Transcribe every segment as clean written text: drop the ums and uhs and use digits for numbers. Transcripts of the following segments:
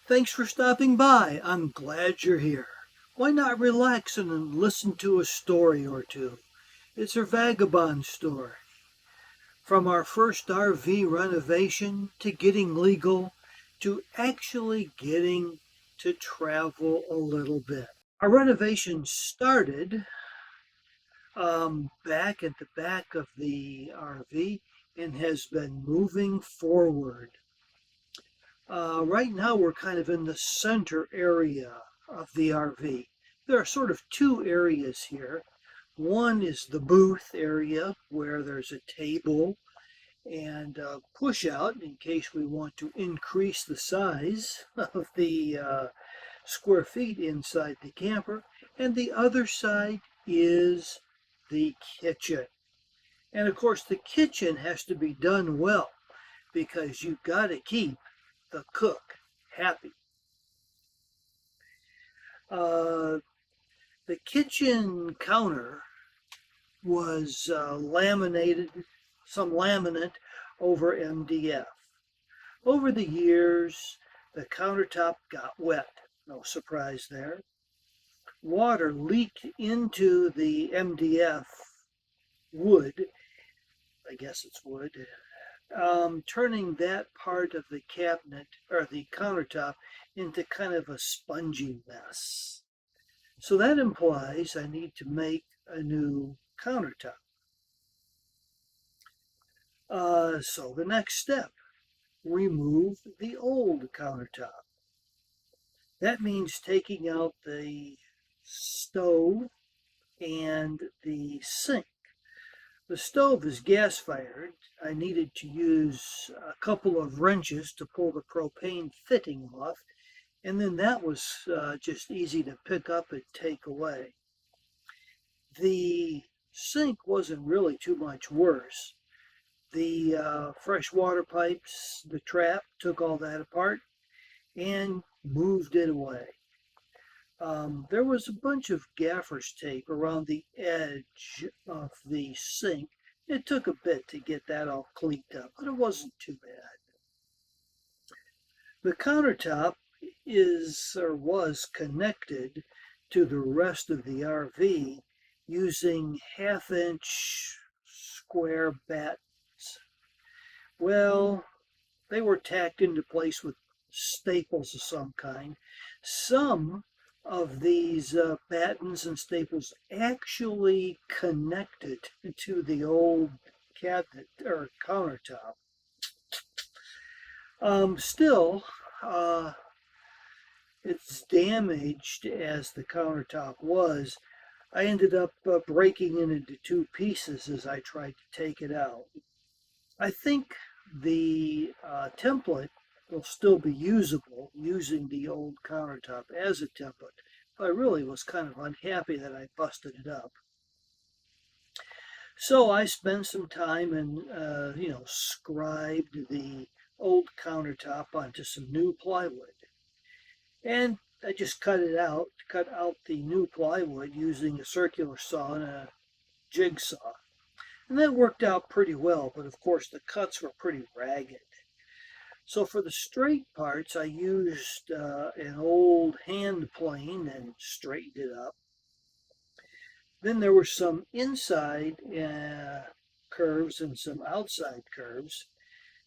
Thanks for stopping by. I'm glad you're here. Why not relax and listen to a story or two? It's a vagabond story. From our first RV renovation to getting legal to actually getting to travel a little bit. Our renovation started back at the back of the RV and has been moving forward. Right now, we're kind of in the center area of the RV. There are sort of two areas here. One is the booth area where there's a table and a push out in case we want to increase the size of the square feet inside the camper. And the other side is the kitchen. And of course, the kitchen has to be done well because you've got to keep the cook happy. Uh, the kitchen counter was laminated, some laminate over MDF. Over the years, the countertop got wet. No surprise there. Water leaked into the MDF wood, I guess it's wood, turning that part of the cabinet or the countertop into kind of a spongy mess. So that implies I need to make a new countertop. So the next step, remove the old countertop. That means taking out the stove and the sink. The stove is gas fired. I needed to use a couple of wrenches to pull the propane fitting off, and then that was just easy to pick up and take away. The sink wasn't really too much worse. The fresh water pipes, the trap, took all that apart and moved it away. There was a bunch of gaffer's tape around the edge of the sink. It took a bit to get that all cleaned up, but it wasn't too bad. The countertop is or was connected to the rest of the RV using half-inch square battens. Well, they were tacked into place with staples of some kind. Some of these battens and staples actually connected to the old cabinet or countertop. Still, it's damaged as the countertop was. I ended up breaking it into two pieces as I tried to take it out. I think the template will still be usable using the old countertop as a template. But I really was kind of unhappy that I busted it up. So I spent some time and, scribed the old countertop onto some new plywood. And I just cut out the new plywood using a circular saw and a jigsaw. And that worked out pretty well, but of course the cuts were pretty ragged. So for the straight parts, I used an old hand plane and straightened it up. Then there were some inside curves and some outside curves.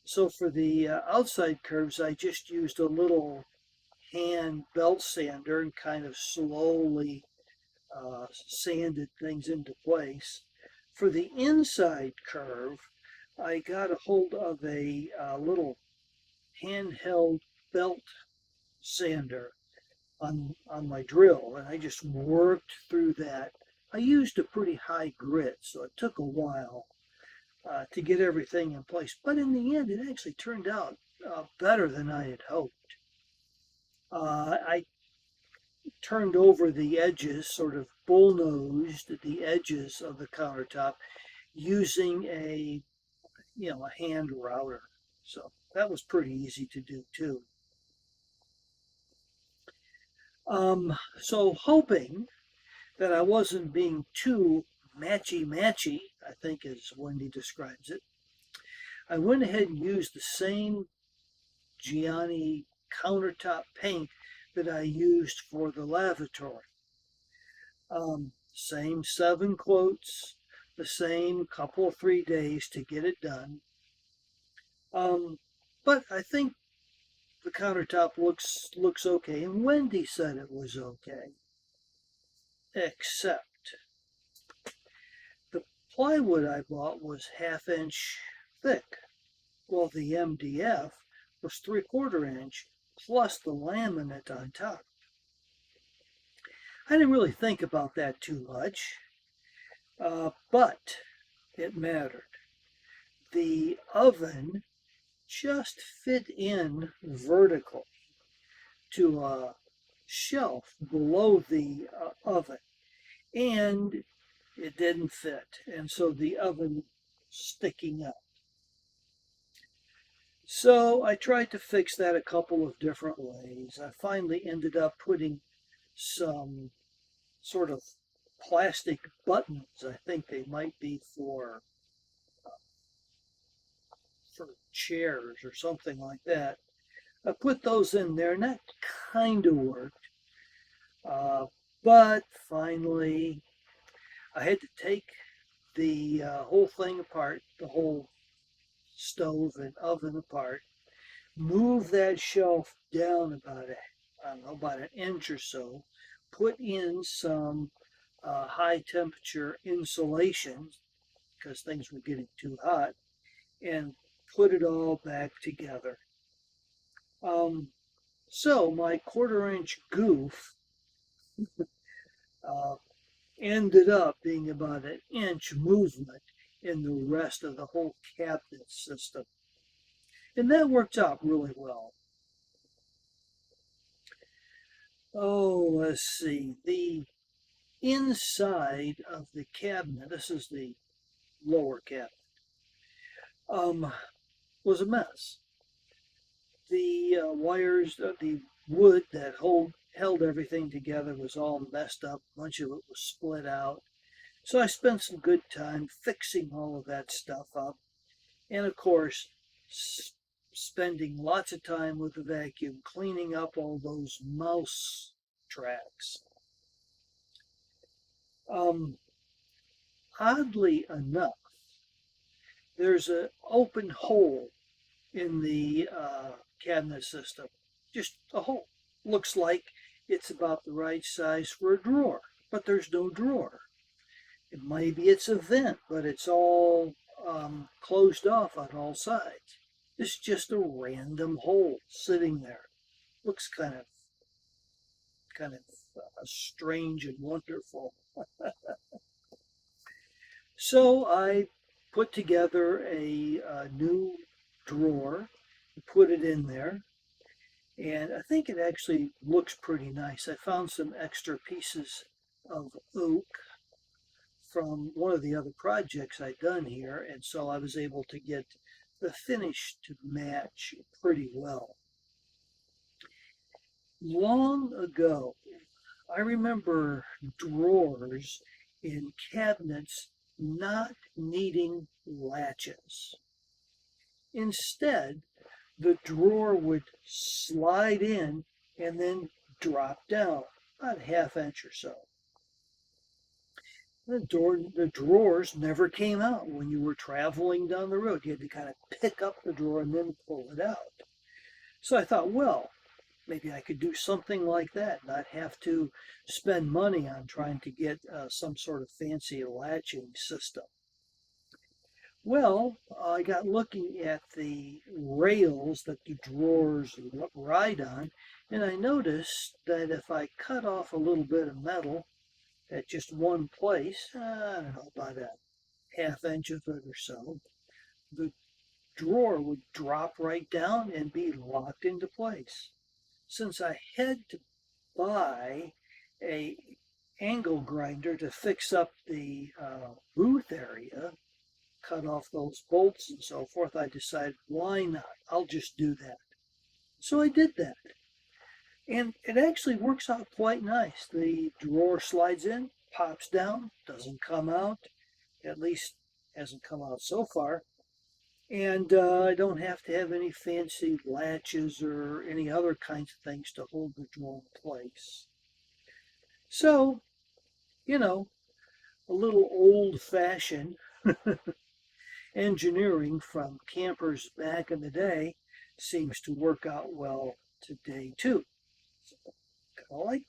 So for the outside curves, I just used a little hand belt sander and kind of slowly sanded things into place. For the inside curve, I got a hold of a little handheld belt sander on my drill, and I just worked through that. I used a pretty high grit, so it took a while to get everything in place. But in the end, it actually turned out better than I had hoped. I turned over the edges, sort of bullnosed the edges of the countertop using a hand router. So that was pretty easy to do too. So hoping that I wasn't being too matchy, I think as Wendy describes it, I went ahead and used the same Gianni countertop paint that I used for the lavatory. Same 7 quotes, the same couple of 3 days to get it done. But I think the countertop looks okay, and Wendy said it was okay, except the plywood I bought was 1/2 inch thick. Well, the MDF was 3/4 inch plus the laminate on top. I didn't really think about that too much, but it mattered. The oven just fit in vertically to a shelf below the oven, and it didn't fit, and so the oven sticking up. So I tried to fix that a couple of different ways. I finally ended up putting some sort of plastic buttons. I think they might be for chairs or something like that. I put those in there, and that kind of worked. Uh, but finally, I had to take the whole thing apart, the whole stove and oven apart, move that shelf down about about an inch or so, put in some high temperature insulation because things were getting too hot, and put it all back together. Um, so my 1/4 inch goof uh, ended up being about an inch movement in the rest of the whole cabinet system. And that worked out really well. Oh, let's see. The inside of the cabinet, this is the lower cabinet, um, was a mess. The wires, the wood that held everything together was all messed up. A bunch of it was split out. So I spent some good time fixing all of that stuff up. And of course, spending lots of time with the vacuum cleaning up all those mouse tracks. Oddly enough, there's an open hole in the cabinet system. Just a hole. Looks like it's about the right size for a drawer, but there's no drawer. Maybe it's a vent, but it's all closed off on all sides. It's just a random hole sitting there. Looks kind of strange and wonderful. So I put together a new drawer, put it in there, and I think it actually looks pretty nice. I found some extra pieces of oak from one of the other projects I'd done here, and so I was able to get the finish to match pretty well. Long ago, I remember drawers in cabinets not needing latches. Instead, the drawer would slide in and then drop down about 1/2 inch or so. The drawers never came out when you were traveling down the road. You had to kind of pick up the drawer and then pull it out. So I thought, well, maybe I could do something like that, not have to spend money on trying to get some sort of fancy latching system. Well, I got looking at the rails that the drawers ride on, and I noticed that if I cut off a little bit of metal at just one place, I don't know, about a 1/2 inch of it or so, the drawer would drop right down and be locked into place. Since I had to buy a angle grinder to fix up the booth area, cut off those bolts and so forth, I decided, why not? I'll just do that. So I did that. And it actually works out quite nice. The drawer slides in, pops down, doesn't come out, at least hasn't come out so far. And I don't have to have any fancy latches or any other kinds of things to hold the drawer in place. So, you know, a little old-fashioned engineering from campers back in the day seems to work out well today too. So, I like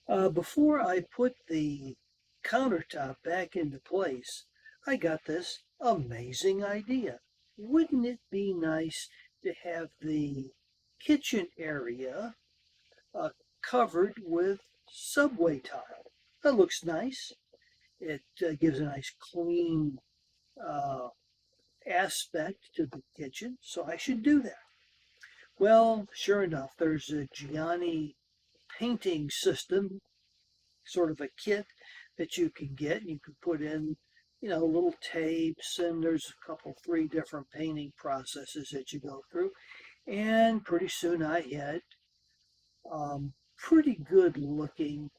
that. Before I put the countertop back into place, I got this amazing idea. Wouldn't it be nice to have the kitchen area uh, covered with subway tile? That looks nice. It gives a nice clean uh, aspect to the kitchen, so I should do that. Well, sure enough, there's a Gianni painting system, sort of a kit that you can get. You can put in, little tapes, and there's a couple, three different painting processes that you go through. And pretty soon I had pretty good looking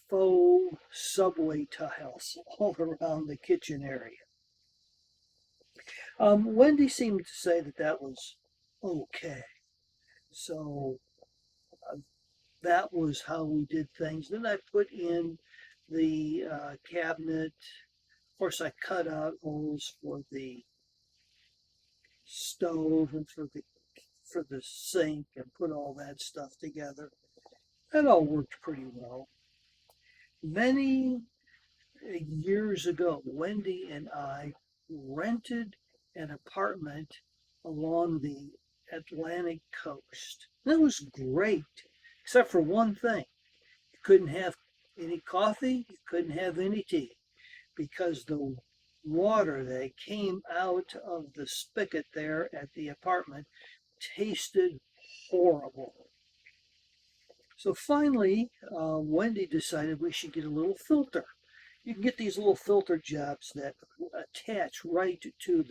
faux subway tiles all around the kitchen area. Wendy seemed to say that that was okay. So uh, that was how we did things. Then I put in the cabinet. Of course, I cut out holes for the stove and for the sink and put all that stuff together. That all worked pretty well. Many years ago, Wendy and I rented an apartment along the Atlantic coast. That was great, except for one thing. You couldn't have any coffee, you couldn't have any tea, because the water that came out of the spigot there at the apartment tasted horrible. So finally, Wendy decided we should get a little filter. You can get these little filter jobs that attach right to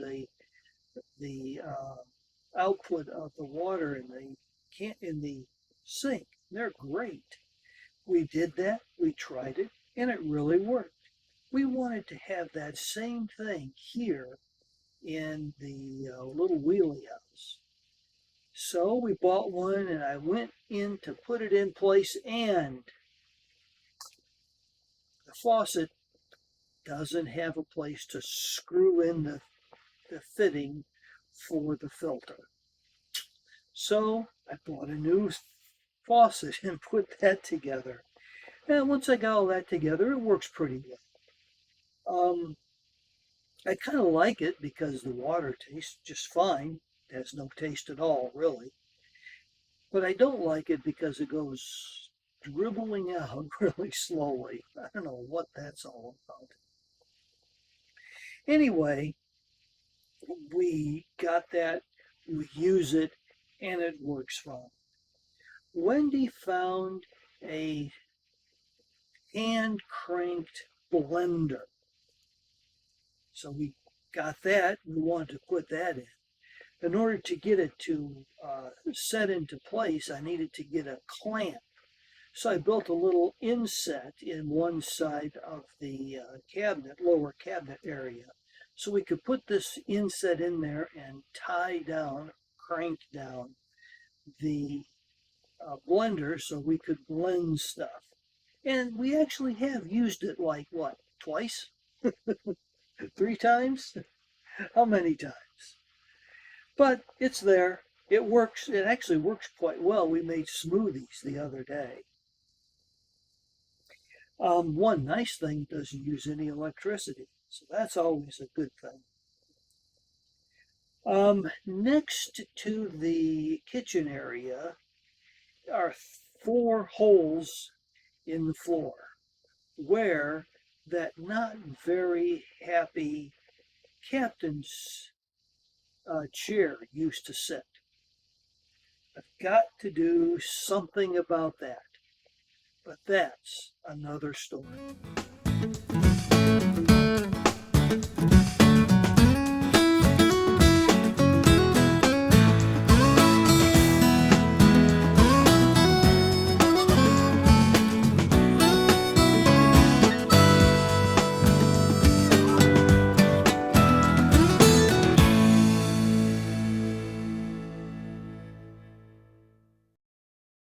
the output of the water in the sink. They're great. We did that. We tried it, and it really worked. We wanted to have that same thing here in the little wheelie house. So we bought one, and I went in to put it in place, and the faucet doesn't have a place to screw in the fitting for the filter. So I bought a new faucet and put that together. And once I got all that together, it works pretty well. Um, I kind of like it because the water tastes just fine. It has no taste at all, really. But I don't like it because it goes dribbling out really slowly. I don't know what that's all about. Anyway, we got that, we use it, and it works fine. Wendy found a hand cranked blender. So we got that. We wanted to put that in. In order to get it to set into place, I needed to get a clamp. So I built a little inset in one side of the cabinet, lower cabinet area. So we could put this inset in there and tie down, crank down the blender so we could blend stuff. And we actually have used it like what, twice? Three times? How many times? But it's there. It works. It actually works quite well. We made smoothies the other day. One nice thing, it doesn't use any electricity, so that's always a good thing. Next to the kitchen area are four holes in the floor where that not very happy captain's chair used to sit. I've got to do something about that, but that's another story.